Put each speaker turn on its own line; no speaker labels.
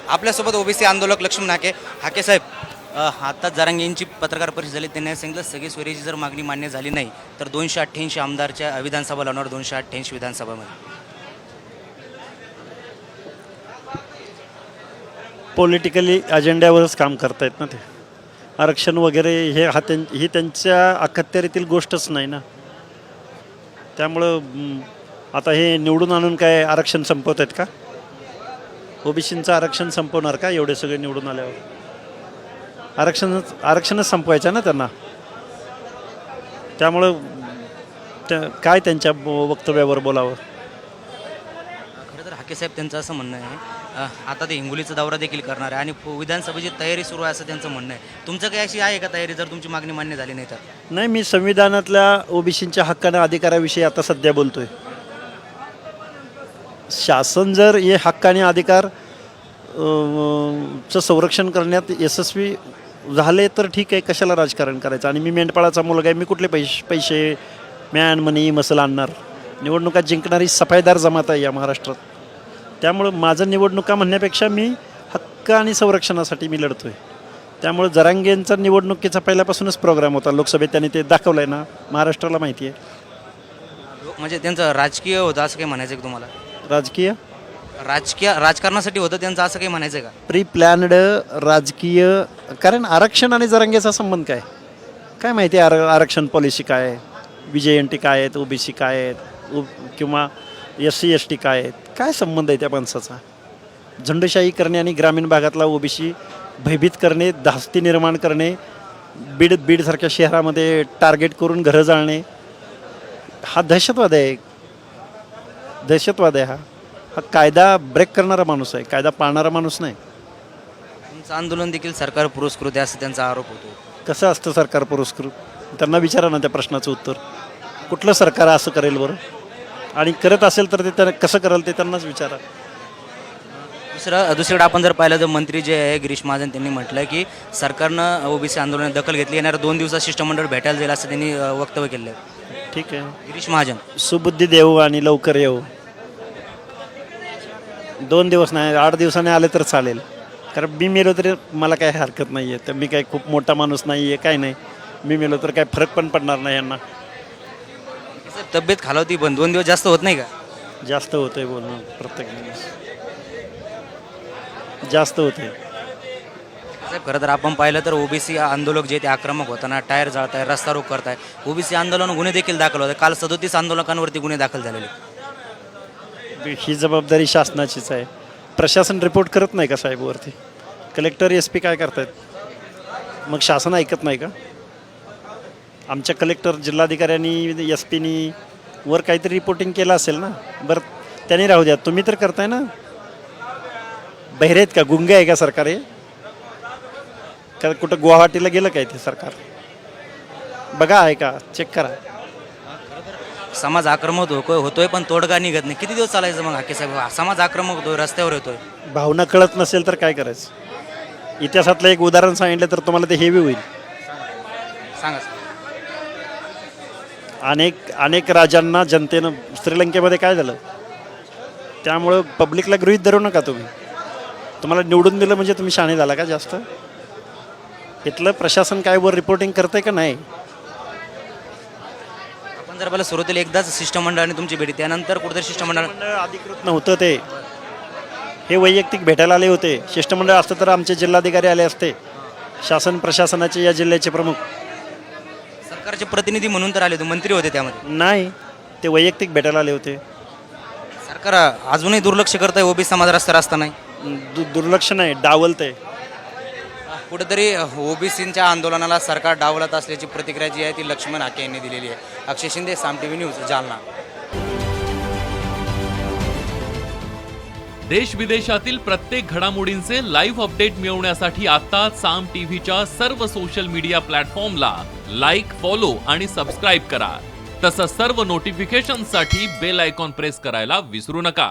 आपल्यासोबत ओबीसी आंदोलक लक्ष्मण हाके साहेब, आता जरांगे यांची पत्रकार परिषद झाली, त्यांनी सांगितलं सगळी स्वराज्याची जर मागणी मान्य झाली नाही तर 288 आमदारच्या विधानसभा लावणार, 288 विधानसभामध्ये.
पॉलिटिकली अजेंड्यावरच काम करतायत ना ते. आरक्षण वगैरे ही त्यांच्या अखत्यारीतील गोष्टच नाही ना. त्यामुळं आता हे निवडून आणून काय आरक्षण संपवत आहेत का? ओबीसींचं आरक्षण संपवणार का एवढे सगळे निवडून आल्यावर? आरक्षणच संपवायचं ना त्यांना. त्यामुळं काय त्यांच्या वक्तव्यावर बोलावं.
खरं तर हाके साहेब त्यांचं असं म्हणणं आहे, आता ते हिंगोलीचा दौरा देखील करणार आहे आणि विधानसभेची तयारी सुरू आहे असं त्यांचं म्हणणं आहे. तुमचं काही अशी आहे का तयारी जर तुमची मागणी मान्य झाली नाही तर?
नाही, मी संविधानातल्या ओबीसींच्या हक्कानं अधिकाराविषयी आता सध्या बोलतोय. शासन जर हे हक्क आणि अधिकार चं संरक्षण करण्यात यशस्वी झाले तर ठीक आहे, कशाला राजकारण करायचं. आणि मी मेंढपाळाचा मुलगा आहे, मी कुठले पैसे मॅन मनी मसल आणणार? निवडणुका जिंकणारी सफाईदार जमात आहे या महाराष्ट्रात. त्यामुळं माझं निवडणुका म्हणण्यापेक्षा मी हक्क आणि संरक्षणासाठी मी लढतोय. त्यामुळे जरांगेंचा निवडणुकीचा पहिल्यापासूनच प्रोग्राम होता लोकसभेत, त्यांनी ते दाखवलं आहे ना, महाराष्ट्राला माहिती आहे.
म्हणजे त्यांचं राजकीय होतं असं काही म्हणायचं आहे का तुम्हाला? राजकारणासाठी होतं त्यांचं असं काही म्हणायचं आहे का?
प्री प्लॅन्ड राजकीय. कारण आरक्षण आणि जरांगेचा संबंध काय माहिती आहे? आरक्षण पॉलिसी काय आहे, VJNT काय आहेत, ओबीसी काय आहेत, किंवा SC ST काय आहेत? काय संबंध आहे त्या माणसाचा? झंडशाही करणे आणि ग्रामीण भागातला ओबीसी भयभीत करणे, धास्ती निर्माण करणे, बीडसारख्या शहरामध्ये टार्गेट करून घरं जाळणे, हा दहशतवाद आहे. हा कायदा ब्रेक करणारा माणूस आहे, कायदा पाळणारा माणूस नाही.
तुमचं आंदोलन देखील सरकार पुरस्कृत आहे असं त्यांचा आरोप होतो.
कसं असतं सरकार पुरस्कृत? त्यांना विचारा ना त्या प्रश्नाचं उत्तर. कुठलं सरकार असं करेल बरं? आणि करत असेल तर ते कसं करेल ते त्यांनाच विचारा.
दुसरीकडे आपण जर पाहिलं तर मंत्री जे आहे गिरीश महाजन, त्यांनी म्हटलं की सरकारनं ओबीसी आंदोलनात दखल घेतली, येणाऱ्या 2 दिवसात शिष्टमंडळ भेटायला जाईल असं त्यांनी वक्तव्य केलं आहे.
ठीक आहे,
गिरीश महाजन.
सुबुद्धी देऊ आणि लवकर येऊ. 2 दिवस नाही, 8 दिवसांनी आले तर चालेल. कारण मी मेलो तरी मला काय हरकत नाही आहे. तर मी काय खूप मोठा माणूस नाही आहे, काय नाही. मी मेलो तर काय फरक पण पडणार नाही यांना.
तब्येत खालावती पण 2 दिवस जास्त होत नाही का?
जास्त होतंय बोलणं, प्रत्येक दिवस जास्त होते.
साहेब, खरं तर आपण पाहिलं तर ओबीसी आंदोलक जे ते आक्रमक होताना टायर जाळताय, रस्ता रोक करताय, ओबीसी आंदोलन गुन्हे देखील दाखल होते. काल 37 आंदोलकांवरती गुन्हे दाखल झालेले.
ही जबाबदारी शासनाचीच आहे. प्रशासन रिपोर्ट करत नाही का साहेबवरती? कलेक्टर SP काय करतायत? मग शासन ऐकत नाही का? आमच्या कलेक्टर जिल्हाधिकाऱ्यांनी SPनी वर काहीतरी रिपोर्टिंग केलं असेल ना. बरं, त्यांनी राहू द्या, तुम्ही तर करताय ना. बहिरे आहेत का? गुंगे आहे का सरकार? हे का कुठं गुवाहाटीला गेलं काय ते सरकार? बघा, आहे का? चेक करा.
समाज आक्रमक होतोय पण तोडगा निघत नाही. किती दिवस चालायचं मग हाके साहेब? समाज आक्रमक होतोय, रस्त्यावर येतोय.
भावना कळत नसेल तर काय करायचं? इतिहासातलं एक उदाहरण सांगितलं तर तुम्हाला ते हेवी होईल.
सांगा.
अनेक राजांना जनतेनं, श्रीलंकेमध्ये काय झालं? त्यामुळं पब्लिकला गृहीत धरू नका तुम्ही. तुम्हाला निवडून दिलं म्हणजे तुम्ही शहाणे झाला का जास्त? इथलं प्रशासन काय वर रिपोर्टिंग करतंय का नाही?
आपण जर मला सुरुवातीला एकदाच शिष्टमंडळाने तुमची भेटी, त्यानंतर कुठेतरी शिष्टमंडळ
अधिकृत नव्हतं ते. हे वैयक्तिक भेटायला आले होते. शिष्टमंडळ असतं तर आमचे जिल्हाधिकारी आले असते, शासन प्रशासनाचे या जिल्ह्याचे प्रमुख.
सरकारचे प्रतिनिधी म्हणून तर आले होते, मंत्री होते त्यामध्ये.
नाही, ते वैयक्तिक भेटायला आले होते.
सरकार अजूनही दुर्लक्ष करत आहे ओबीसी समाज रस्त्यावर असताना.
दुर्लक्ष नाही, डावलतंय.
कुठेतरी ओबीसींच्या आंदोलनाला सरकार डावलत असल्याची प्रतिक्रिया जी आहे ती लक्ष्मण हाके यांनी दिलेली आहे. अक्षय शिंदे, साम TV न्यूज, जालना.
देश विदेशातील प्रत्येक घडामोडींचे लाईव्ह अपडेट मिळवण्यासाठी आता साम टीव्हीच्या सर्व सोशल मीडिया प्लॅटफॉर्मला लाईक, फॉलो आणि सबस्क्राईब करा. तसंच सर्व नोटिफिकेशनसाठी बेल आयकॉन प्रेस करायला विसरू नका.